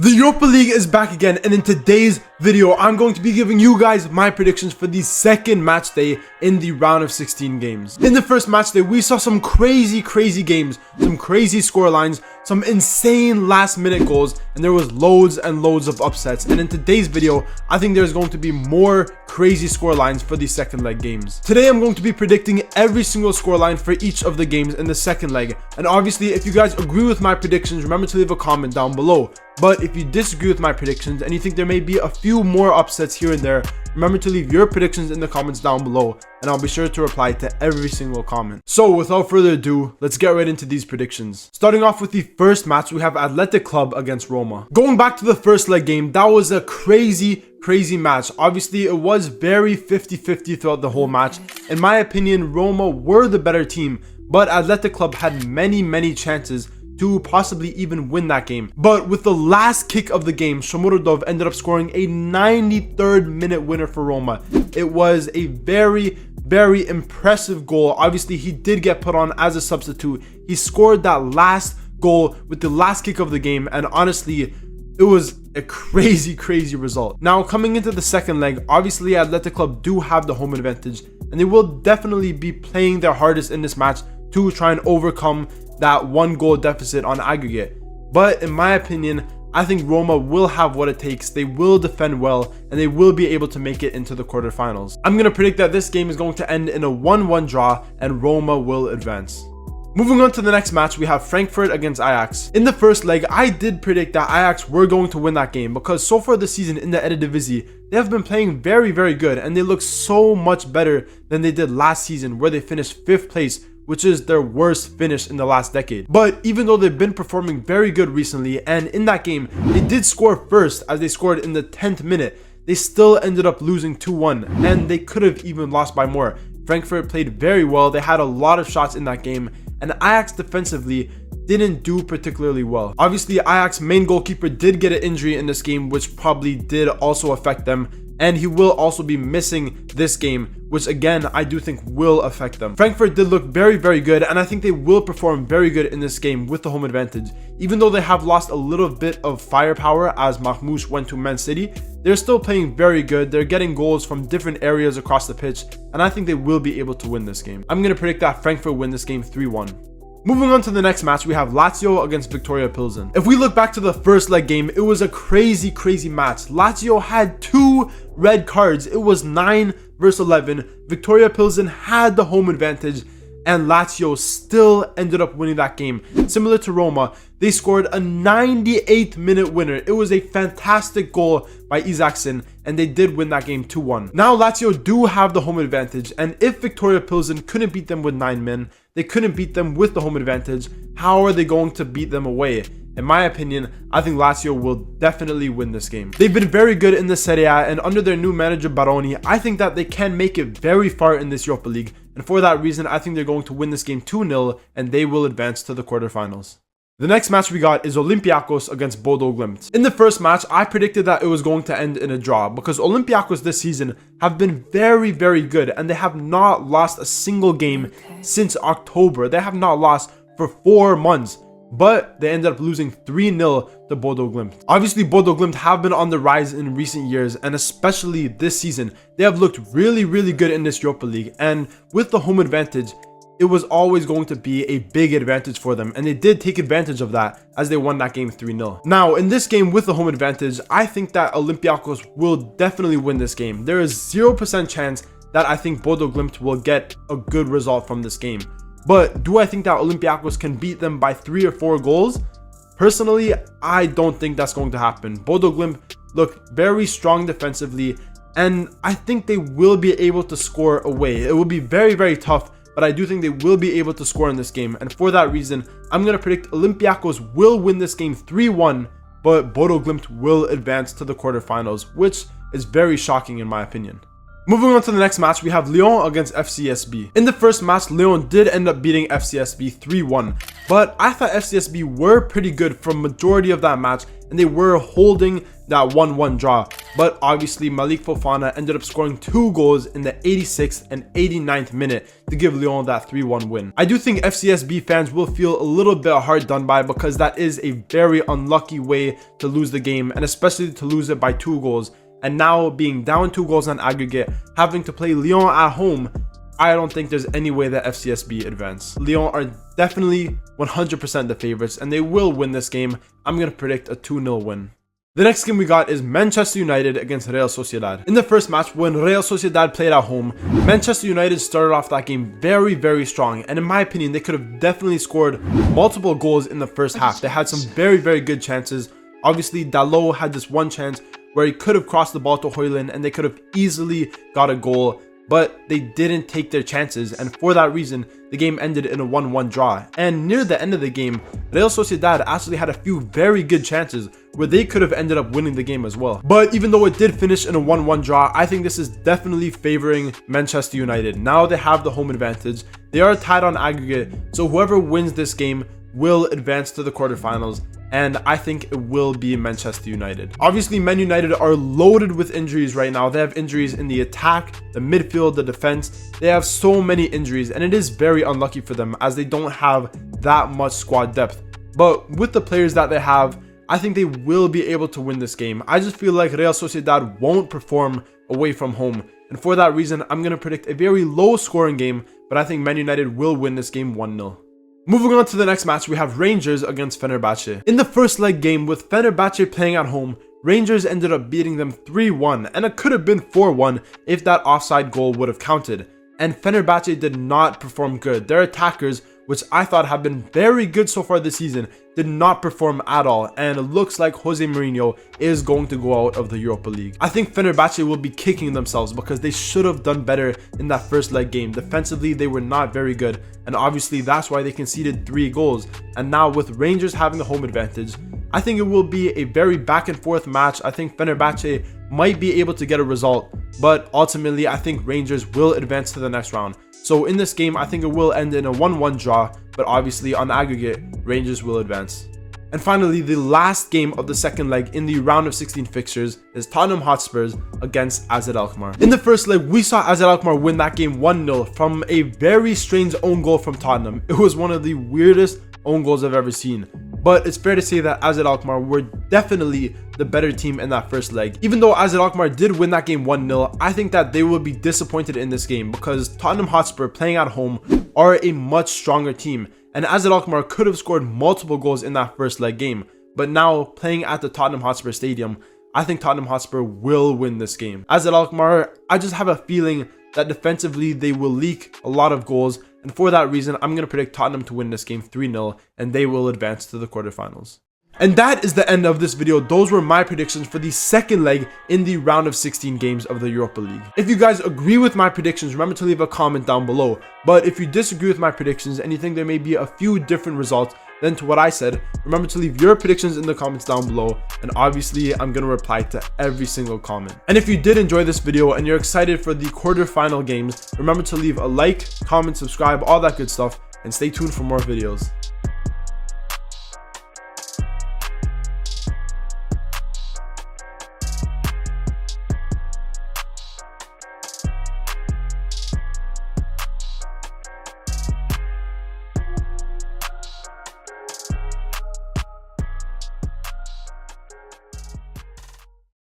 The Europa League is back again, and in today's video, I'm going to be giving you guys my predictions for the second match day in the round of 16 games. In the first match day, we saw some crazy games, some crazy score lines, some insane last minute goals, and there was loads and loads of upsets. And in today's video, I think there's going to be more crazy score lines for the second leg games. Today, I'm going to be predicting every single score line for each of the games in the second leg. And obviously, if you guys agree with my predictions, remember to leave a comment down below. But if you disagree with my predictions and you think there may be a few more upsets here and there, remember to leave your predictions in the comments down below, and I'll be sure to reply to every single comment. So without further ado, let's get right into these predictions. Starting off with the first match, we have Athletic Club against Roma. Going back to the first leg game, that was a crazy match. Obviously, it was very 50-50 throughout the whole match. In my opinion, Roma were the better team, but Athletic Club had many chances to possibly even win that game. But with the last kick of the game, Shomurodov ended up scoring a 93rd minute winner for Roma. It was a very impressive goal. Obviously, he did get put on as a substitute. He scored that last goal with the last kick of the game, and honestly, it was a crazy result. Now, coming into the second leg, obviously Athletic Club do have the home advantage, and they will definitely be playing their hardest in this match to try and overcome that 1-goal deficit on aggregate. But in my opinion, I think Roma will have what it takes. They will defend well, and they will be able to make it into the quarterfinals. I'm going to predict that this game is going to end in a 1-1 draw, and Roma will advance. Moving on to the next match, we have Frankfurt against Ajax. In the first leg, I did predict that Ajax were going to win that game because so far this season in the Eredivisie, they have been playing very good, and they look so much better than they did last season, where they finished 5th place, which is their worst finish in the last decade. But even though they've been performing very good recently, and in that game, they did score first as they scored in the 10th minute, they still ended up losing 2-1, and they could have even lost by more. Frankfurt played very well. They had a lot of shots in that game, and Ajax defensively didn't do particularly well. Obviously, Ajax's main goalkeeper did get an injury in this game, which probably did also affect them, and he will also be missing this game, which again, I do think will affect them. Frankfurt did look very good, and I think they will perform very good in this game with the home advantage. Even though they have lost a little bit of firepower as Mahmoud went to Man City, they're still playing very good. They're getting goals from different areas across the pitch, and I think they will be able to win this game. I'm going to predict that Frankfurt win this game 3-1. Moving on to the next match, we have Lazio against Viktoria Plzen. If we look back to the first leg game, it was a crazy match. Lazio had 2 red cards. It was 9 versus 11. Viktoria Plzen had the home advantage, and Lazio still ended up winning that game. Similar to Roma, they scored a 98th minute winner. It was a fantastic goal by Isaacson, and they did win that game 2-1. Now Lazio do have the home advantage, and if Viktoria Plzen couldn't beat them with 9 men, they couldn't beat them with the home advantage, how are they going to beat them away? In my opinion, I think Lazio will definitely win this game. They've been very good in the Serie A, and under their new manager Baroni, I think that they can make it very far in this Europa League, and for that reason, I think they're going to win this game 2-0, and they will advance to the quarterfinals. The next match we got is Olympiacos against Bodo Glimt. In the first match, I predicted that it was going to end in a draw because Olympiacos this season have been very good, and they have not lost a single game since October. They have not lost for 4 months, but they ended up losing 3-0 to Bodo Glimt. Obviously, Bodo Glimt have been on the rise in recent years, and especially this season, they have looked really good in this Europa League, and with the home advantage, it was always going to be a big advantage for them, and they did take advantage of that as they won that game 3-0. Now, in this game with the home advantage, I think that Olympiacos will definitely win this game. There is 0% chance that I think Bodo Glimt will get a good result from this game. But do I think that Olympiacos can beat them by 3 or 4 goals? Personally, I don't think that's going to happen. Bodo Glimt look very strong defensively, and I think they will be able to score away. It will be very tough, but I do think they will be able to score in this game, and for that reason, I'm going to predict Olympiacos will win this game 3-1, but Bodo Glimt will advance to the quarterfinals, which is very shocking in my opinion. Moving on to the next match, we have Lyon against FCSB. In the first match, Lyon did end up beating FCSB 3-1, but I thought FCSB were pretty good for majority of that match, and they were holding that 1-1 draw. But obviously, Malik Fofana ended up scoring 2 goals in the 86th and 89th minute to give Lyon that 3-1 win. I do think FCSB fans will feel a little bit hard done by, because that is a very unlucky way to lose the game, and especially to lose it by 2 goals. And now being down 2 goals on aggregate, having to play Lyon at home, I don't think there's any way that FCSB advance. Lyon are definitely 100% the favorites, and they will win this game. I'm going to predict a 2-0 win. The next game we got is Manchester United against Real Sociedad. In the first match, when Real Sociedad played at home, Manchester United started off that game very strong, and in my opinion, they could have definitely scored multiple goals in the first half. They had some very good chances. Obviously, Dalot had this one chance where he could have crossed the ball to Højlund and they could have easily got a goal, but they didn't take their chances, and for that reason, the game ended in a 1-1 draw. And near the end of the game, Real Sociedad actually had a few very good chances where they could have ended up winning the game as well. But even though it did finish in a 1-1 draw, I think this is definitely favoring Manchester United. Now they have the home advantage. They are tied on aggregate, so whoever wins this game will advance to the quarterfinals, and I think it will be Manchester United. Obviously, Man United are loaded with injuries right now. They have injuries in the attack, the midfield, the defense. They have so many injuries, and it is very unlucky for them as they don't have that much squad depth. But with the players that they have, I think they will be able to win this game. I just feel like Real Sociedad won't perform away from home, and for that reason, I'm going to predict a very low scoring game, but I think Man United will win this game 1-0. Moving on to the next match, we have Rangers against Fenerbahce. In the first leg game, with Fenerbahce playing at home, Rangers ended up beating them 3-1, and it could have been 4-1 if that offside goal would have counted. And Fenerbahce did not perform good. Their attackers, which I thought have been very good so far this season, did not perform at all, and it looks like Jose Mourinho is going to go out of the Europa League. I think Fenerbahce will be kicking themselves because they should have done better in that first leg game. Defensively, they were not very good, and obviously that's why they conceded 3 goals. And now with Rangers having the home advantage, I think it will be a very back and forth match. I think Fenerbahce might be able to get a result, but ultimately I think Rangers will advance to the next round. So in this game, I think it will end in a 1-1 draw, but obviously on aggregate, Rangers will advance. And finally, the last game of the second leg in the round of 16 fixtures is Tottenham Hotspurs against AZ Alkmaar. In the first leg, we saw AZ Alkmaar win that game 1-0 from a very strange own goal from Tottenham. It was one of the weirdest own goals I've ever seen. But it's fair to say that AZ Alkmaar were definitely the better team in that first leg. Even though AZ Alkmaar did win that game 1-0, I think that they will be disappointed in this game because Tottenham Hotspur playing at home are a much stronger team. And AZ Alkmaar could have scored multiple goals in that first leg game. But now playing at the Tottenham Hotspur Stadium, I think Tottenham Hotspur will win this game. AZ Alkmaar, I just have a feeling that defensively they will leak a lot of goals, and for that reason I'm going to predict Tottenham to win this game 3-0 and they will advance to the quarterfinals. And that is the end of this video. Those were my predictions for the second leg in the round of 16 games of the Europa League. If you guys agree with my predictions, remember to leave a comment down below. But if you disagree with my predictions and you think there may be a few different results than to what I said, remember to leave your predictions in the comments down below, and obviously I'm going to reply to every single comment. And if you did enjoy this video and you're excited for the quarterfinal games, remember to leave a like, comment, subscribe, all that good stuff, and stay tuned for more videos.